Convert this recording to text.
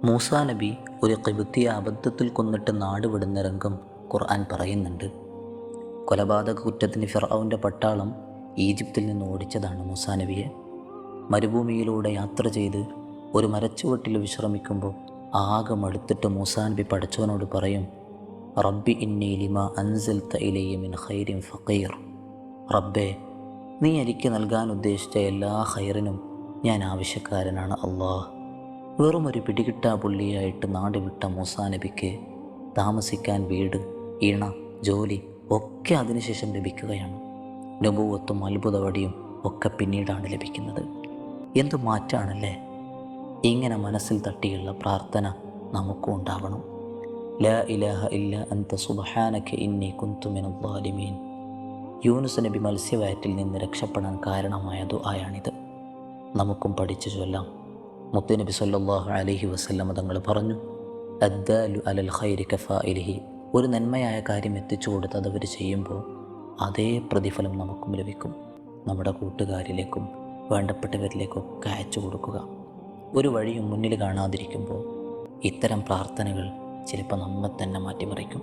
മൂസാ നബി ഒരു ഖിബ്തിയെ അബദ്ധത്തിൽ കൊന്നിട്ട് നാട് വിടുന്ന രംഗം ഖുർആൻ പറയുന്നുണ്ട്. കൊലപാതക കുറ്റത്തിന് ഫിർഔൻ്റെ പട്ടാളം ഈജിപ്തിൽ നിന്ന് ഓടിച്ചതാണ് മൂസാ നബിയെ. മരുഭൂമിയിലൂടെ യാത്ര ചെയ്ത് ഒരു മരച്ചുവട്ടിൽ വിശ്രമിക്കുമ്പോൾ ആകെ മടുത്തിട്ട് മൂസാ നബി പടച്ചവനോട് പറയും, റബ്ബി ഇന്നി ലിമാ അൻസൽത ഇലയ്യ മിൻ ഖൈരിൻ ഫഖീർ. റബ്ബേ, നീ എനിക്ക് നൽകാൻ ഉദ്ദേശിച്ച എല്ലാ ഖൈറിനും ഞാൻ ആവശ്യക്കാരനാണ് അല്ലാഹ്. വെറും ഒരു പിടികിട്ടാ പുള്ളിയായിട്ട് നാട് വിട്ട മൂസാ നബിക്ക് താമസിക്കാൻ വീട്, ഇണ, ജോലി ഒക്കെ അതിനുശേഷം ലഭിക്കുകയാണ്. നബുവത്തും അത്ഭുതവടിയും ഒക്കെ പിന്നീടാണ് ലഭിക്കുന്നത്. എന്തു മാറ്റാണല്ലേ! ഇങ്ങനെ മനസ്സിൽ തട്ടിയുള്ള പ്രാർത്ഥന നമുക്കും ഉണ്ടാവണം. ലാ ഇലാഹ ഇല്ല അൻത സുബ്ഹാനക ഇന്നി കുന്തു മിനൽ ളാലിമീൻ. യൂനുസ് നബി മത്സ്യവയറ്റിൽ നിന്ന് രക്ഷപ്പെടാൻ കാരണമായ ദുആയാണിത്. നമുക്കും പഠിച്ചു ചൊല്ലാം. മുത്തുനബി സല്ലല്ലാഹു അലൈഹി വസല്ലം തങ്ങൾ പറഞ്ഞു, അദ്ദാലു അലൽ ഖൈരി കഫാഇലിഹി. ഒരു നന്മയായ കാര്യം എത്തിച്ചു കൊടുത്ത് അതവർ ചെയ്യുമ്പോൾ അതേ പ്രതിഫലം നമുക്കും ലഭിക്കും. നമ്മുടെ കൂട്ടുകാരിലേക്കും വേണ്ടപ്പെട്ടവരിലേക്കൊക്കെ അയച്ചു കൊടുക്കുക. ഒരു വഴിയും മുന്നിൽ കാണാതിരിക്കുമ്പോൾ ഇത്തരം പ്രാർത്ഥനകൾ ചിലപ്പോൾ നമ്മെ തന്നെ മാറ്റിമറിക്കും.